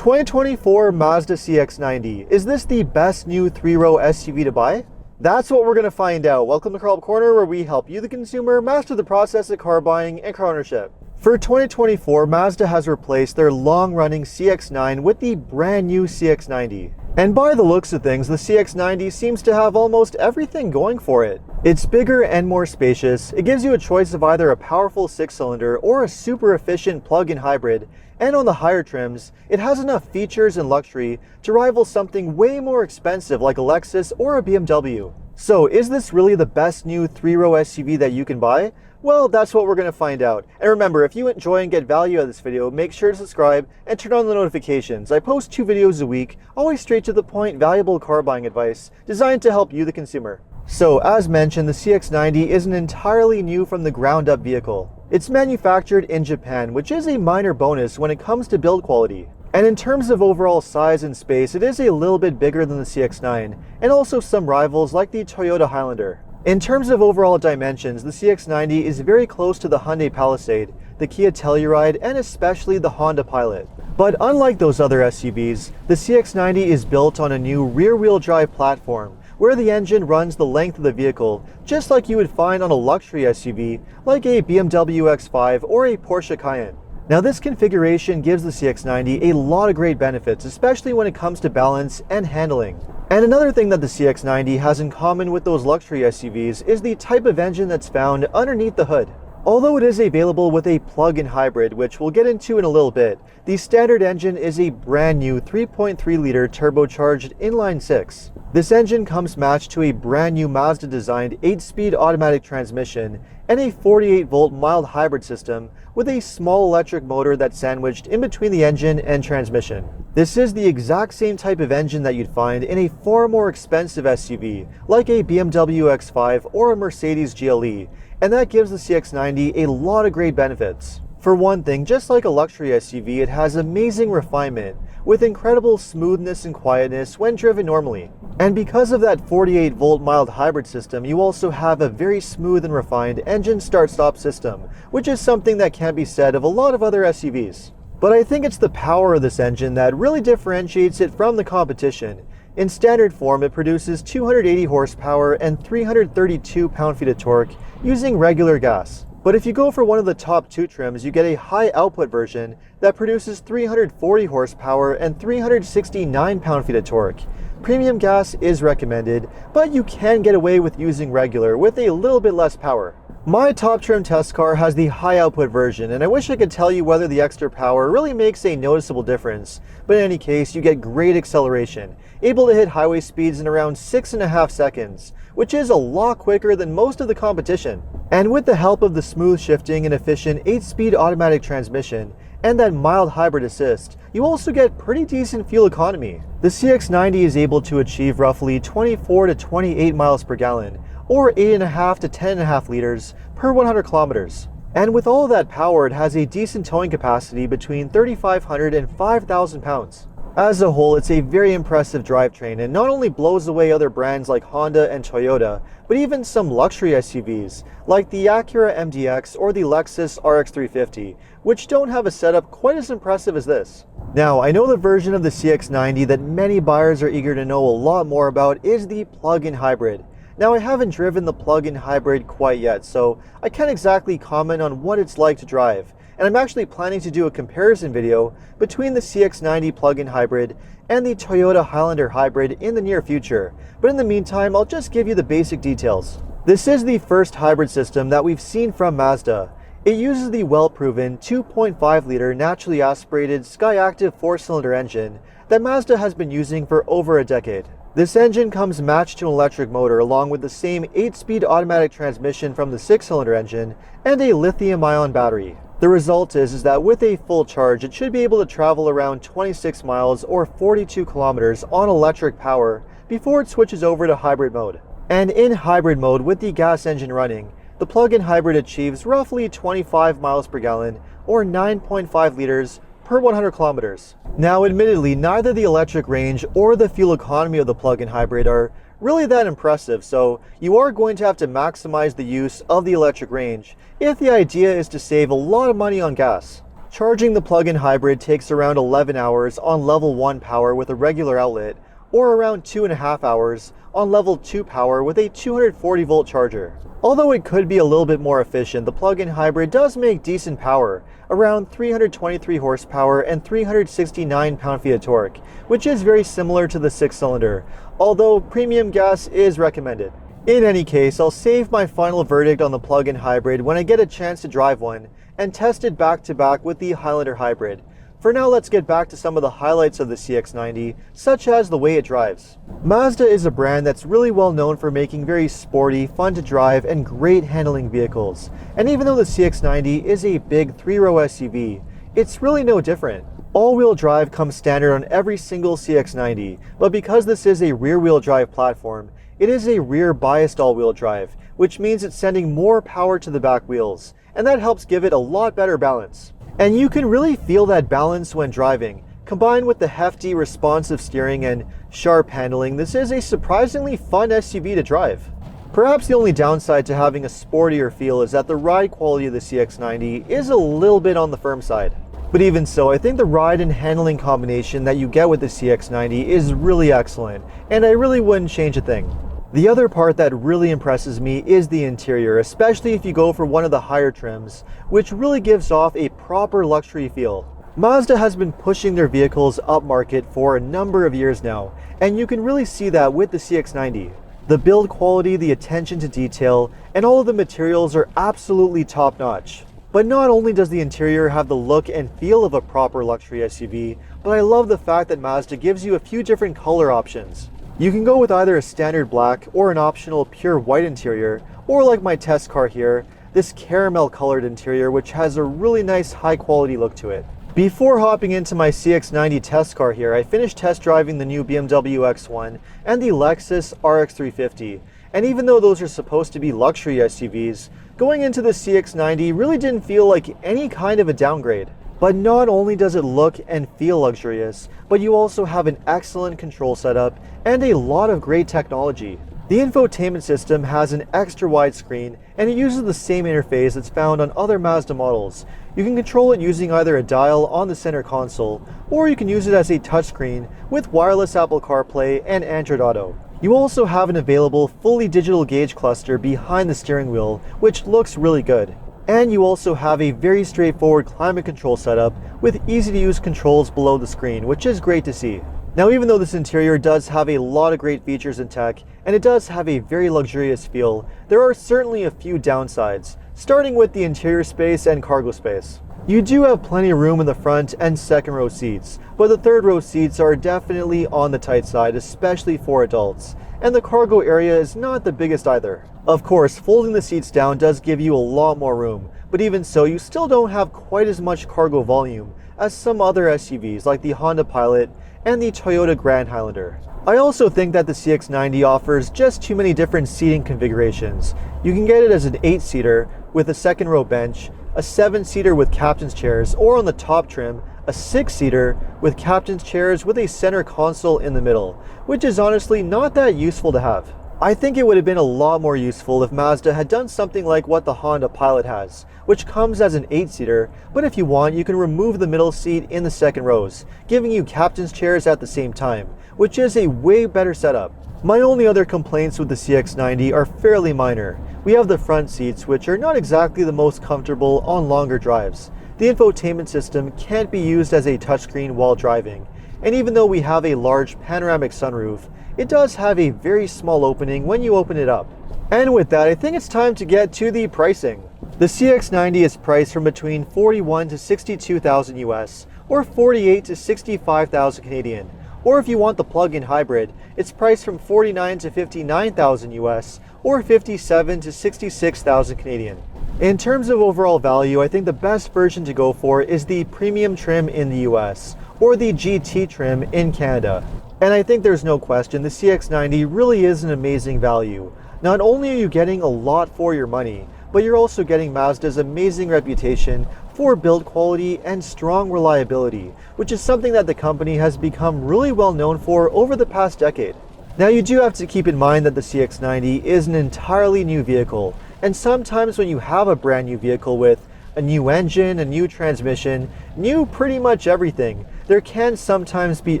2024 Mazda CX-90. Is this the best new 3-row SUV to buy? That's what we're going to find out. Welcome to Car Help Corner, where we help you, the consumer, master the process of car buying and car ownership. For 2024, Mazda has replaced their long-running CX-9 with the brand new CX-90. And by the looks of things, the CX-90 seems to have almost everything going for it. It's bigger and more spacious. It gives you a choice of either a powerful 6-cylinder or a super efficient plug-in hybrid. And on the higher trims, it has enough features and luxury to rival something way more expensive like a Lexus or a BMW. So is this really the best new 3-row SUV that you can buy? Well, that's what we're going to find out. And remember, if you enjoy and get value out of this video, make sure to subscribe and turn on the notifications. I post 2 videos a week, always straight to the point, valuable car buying advice designed to help you, the consumer. So, as mentioned, the CX-90 is an entirely new from the ground up vehicle. It's manufactured in Japan, which is a minor bonus when it comes to build quality. And in terms of overall size and space, it is a little bit bigger than the CX-9, and also some rivals like the Toyota Highlander. In terms of overall dimensions, the CX-90 is very close to the Hyundai Palisade, the Kia Telluride, and especially the Honda Pilot. But unlike those other SUVs, the CX-90 is built on a new rear-wheel drive platform, where the engine runs the length of the vehicle, just like you would find on a luxury SUV like a BMW X5 or a Porsche Cayenne. Now, this configuration gives the CX-90 a lot of great benefits, especially when it comes to balance and handling. And another thing that the CX-90 has in common with those luxury SUVs is the type of engine that's found underneath the hood. Although it is available with a plug-in hybrid, which we'll get into in a little bit, the standard engine is a brand new 3.3-liter turbocharged inline-6. This engine comes matched to a brand new Mazda-designed 8-speed automatic transmission and a 48-volt mild hybrid system with a small electric motor that's sandwiched in between the engine and transmission. This is the exact same type of engine that you'd find in a far more expensive SUV, like a BMW X5 or a Mercedes GLE, and that gives the CX-90 a lot of great benefits. For one thing, just like a luxury SUV, it has amazing refinement, with incredible smoothness and quietness when driven normally. And because of that 48-volt mild hybrid system, you also have a very smooth and refined engine start-stop system, which is something that can't be said of a lot of other SUVs. But I think it's the power of this engine that really differentiates it from the competition. In standard form, it produces 280 horsepower and 332 pound-feet of torque using regular gas. But if you go for one of the top 2 trims, you get a high output version that produces 340 horsepower and 369 pound-feet of torque. Premium gas is recommended, but you can get away with using regular with a little bit less power. My top trim test car has the high output version, and I wish I could tell you whether the extra power really makes a noticeable difference, but in any case, you get great acceleration, able to hit highway speeds in around 6.5 seconds, which is a lot quicker than most of the competition. And with the help of the smooth shifting and efficient 8-speed automatic transmission and that mild hybrid assist, you also get pretty decent fuel economy. The CX-90 is able to achieve roughly 24 to 28 miles per gallon, or 8.5 to 10.5 liters per 100 kilometers. And with all of that power, it has a decent towing capacity between 3,500 and 5,000 pounds. As a whole, it's a very impressive drivetrain and not only blows away other brands like Honda and Toyota, but even some luxury SUVs like the Acura MDX or the Lexus RX 350, which don't have a setup quite as impressive as this. Now, I know the version of the CX-90 that many buyers are eager to know a lot more about is the plug-in hybrid. Now, I haven't driven the plug-in hybrid quite yet, so I can't exactly comment on what it's like to drive. And I'm actually planning to do a comparison video between the CX-90 plug-in hybrid and the Toyota Highlander hybrid in the near future. But in the meantime, I'll just give you the basic details. This is the first hybrid system that we've seen from Mazda. It uses the well-proven 2.5-liter naturally aspirated Skyactiv 4-cylinder engine that Mazda has been using for over a decade. This engine comes matched to an electric motor along with the same 8-speed automatic transmission from the 6-cylinder engine and a lithium-ion battery. The result is that with a full charge, it should be able to travel around 26 miles or 42 kilometers on electric power before it switches over to hybrid mode. And in hybrid mode, with the gas engine running, the plug-in hybrid achieves roughly 25 miles per gallon or 9.5 liters per 100 kilometers. Now, admittedly, neither the electric range or the fuel economy of the plug-in hybrid are really that impressive, so you are going to have to maximize the use of the electric range if the idea is to save a lot of money on gas. Charging the plug-in hybrid takes around 11 hours on level 1 power with a regular outlet, or around 2.5 hours on level 2 power with a 240 volt charger. Although it could be a little bit more efficient, the plug-in hybrid does make decent power, around 323 horsepower and 369 pound-feet of torque, which is very similar to the 6-cylinder, although premium gas is recommended. In any case, I'll save my final verdict on the plug-in hybrid when I get a chance to drive one and test it back-to-back with the Highlander hybrid. For now, let's get back to some of the highlights of the CX-90, such as the way it drives. Mazda is a brand that's really well known for making very sporty, fun to drive, and great handling vehicles. And even though the CX-90 is a big 3-row SUV, it's really no different. All-wheel drive comes standard on every single CX-90, but because this is a rear-wheel drive platform, it is a rear-biased all-wheel drive, which means it's sending more power to the back wheels, and that helps give it a lot better balance. And you can really feel that balance when driving. Combined with the hefty, responsive steering and sharp handling, this is a surprisingly fun SUV to drive. Perhaps the only downside to having a sportier feel is that the ride quality of the CX-90 is a little bit on the firm side. But even so, I think the ride and handling combination that you get with the CX-90 is really excellent, and I really wouldn't change a thing. The other part that really impresses me is the interior, especially if you go for one of the higher trims, which really gives off a proper luxury feel. Mazda has been pushing their vehicles upmarket for a number of years now, and you can really see that with the CX-90. The build quality, the attention to detail, and all of the materials are absolutely top-notch. But not only does the interior have the look and feel of a proper luxury SUV, but I love the fact that Mazda gives you a few different color options. You can go with either a standard black or an optional pure white interior, or like my test car here, this caramel colored interior which has a really nice high quality look to it. Before hopping into my CX-90 test car here, I finished test driving the new BMW X1 and the Lexus RX 350, and even though those are supposed to be luxury SUVs, going into the CX-90 really didn't feel like any kind of a downgrade. But not only does it look and feel luxurious, but you also have an excellent control setup and a lot of great technology. The infotainment system has an extra wide screen and it uses the same interface that's found on other Mazda models. You can control it using either a dial on the center console, or you can use it as a touchscreen with wireless Apple CarPlay and Android Auto. You also have an available fully digital gauge cluster behind the steering wheel, which looks really good. And you also have a very straightforward climate control setup with easy to use controls below the screen, which is great to see. Now, even though this interior does have a lot of great features and tech, and it does have a very luxurious feel, there are certainly a few downsides, starting with the interior space and cargo space. You do have plenty of room in the front and second row seats, but the third row seats are definitely on the tight side, especially for adults. And the cargo area is not the biggest either. Of course, folding the seats down does give you a lot more room, but even so, you still don't have quite as much cargo volume as some other SUVs like the Honda Pilot and the Toyota Grand Highlander. I also think that the CX-90 offers just too many different seating configurations. You can get it as an 8-seater with a second row bench, a 7-seater with captain's chairs, or on the top trim, a 6-seater with captain's chairs with a center console in the middle, which is honestly not that useful to have. I think it would have been a lot more useful if Mazda had done something like what the Honda Pilot has, which comes as an 8-seater, but if you want, you can remove the middle seat in the second rows, giving you captain's chairs at the same time, which is a way better setup. My only other complaints with the CX-90 are fairly minor. We have the front seats, which are not exactly the most comfortable on longer drives. The infotainment system can't be used as a touchscreen while driving, and even though we have a large panoramic sunroof, it does have a very small opening when you open it up. And with that, I think it's time to get to the pricing. The CX-90 is priced from between 41 to 62,000 US, or 48 to 65,000 Canadian. Or if you want the plug-in hybrid, it's priced from 49 to 59,000 US, or 57 to 66,000 Canadian. In terms of overall value, I think the best version to go for is the premium trim in the US, or the GT trim in Canada. And I think there's no question, the CX-90 really is an amazing value. Not only are you getting a lot for your money, but you're also getting Mazda's amazing reputation for build quality and strong reliability, which is something that the company has become really well known for over the past decade. Now, you do have to keep in mind that the CX-90 is an entirely new vehicle, and sometimes when you have a brand new vehicle with a new engine, a new transmission, new pretty much everything, there can sometimes be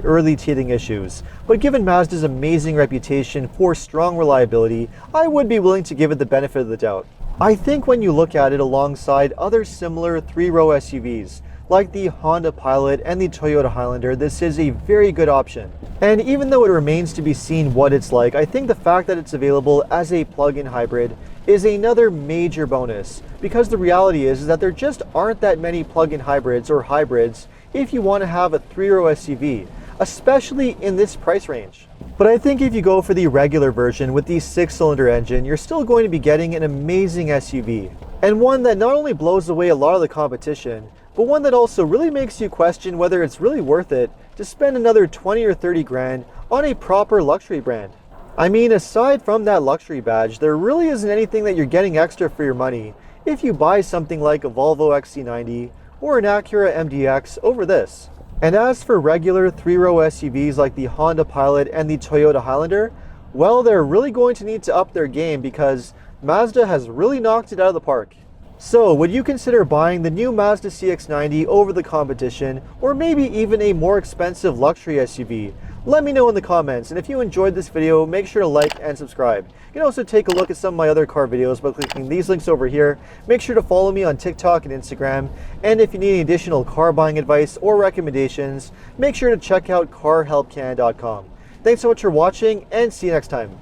early teething issues. But given Mazda's amazing reputation for strong reliability, I would be willing to give it the benefit of the doubt. I think when you look at it alongside other similar three-row SUVs, like the Honda Pilot and the Toyota Highlander, this is a very good option. And even though it remains to be seen what it's like, I think the fact that it's available as a plug-in hybrid is another major bonus, because the reality is that there just aren't that many plug-in hybrids or hybrids if you want to have a three-row SUV, especially in this price range. But I think if you go for the regular version with the 6-cylinder engine, you're still going to be getting an amazing SUV, and one that not only blows away a lot of the competition, but one that also really makes you question whether it's really worth it to spend another 20 or 30 grand on a proper luxury brand. I mean, aside from that luxury badge, there really isn't anything that you're getting extra for your money if you buy something like a Volvo XC90 or an Acura MDX over this. And as for regular three-row SUVs like the Honda Pilot and the Toyota Highlander, well, they're really going to need to up their game because Mazda has really knocked it out of the park. So, would you consider buying the new Mazda CX-90 over the competition, or maybe even a more expensive luxury SUV? Let me know in the comments, and if you enjoyed this video, make sure to like and subscribe. You can also take a look at some of my other car videos by clicking these links over here. Make sure to follow me on TikTok and Instagram, and if you need any additional car buying advice or recommendations, make sure to check out carhelpcan.com. Thanks so much for watching, and see you next time.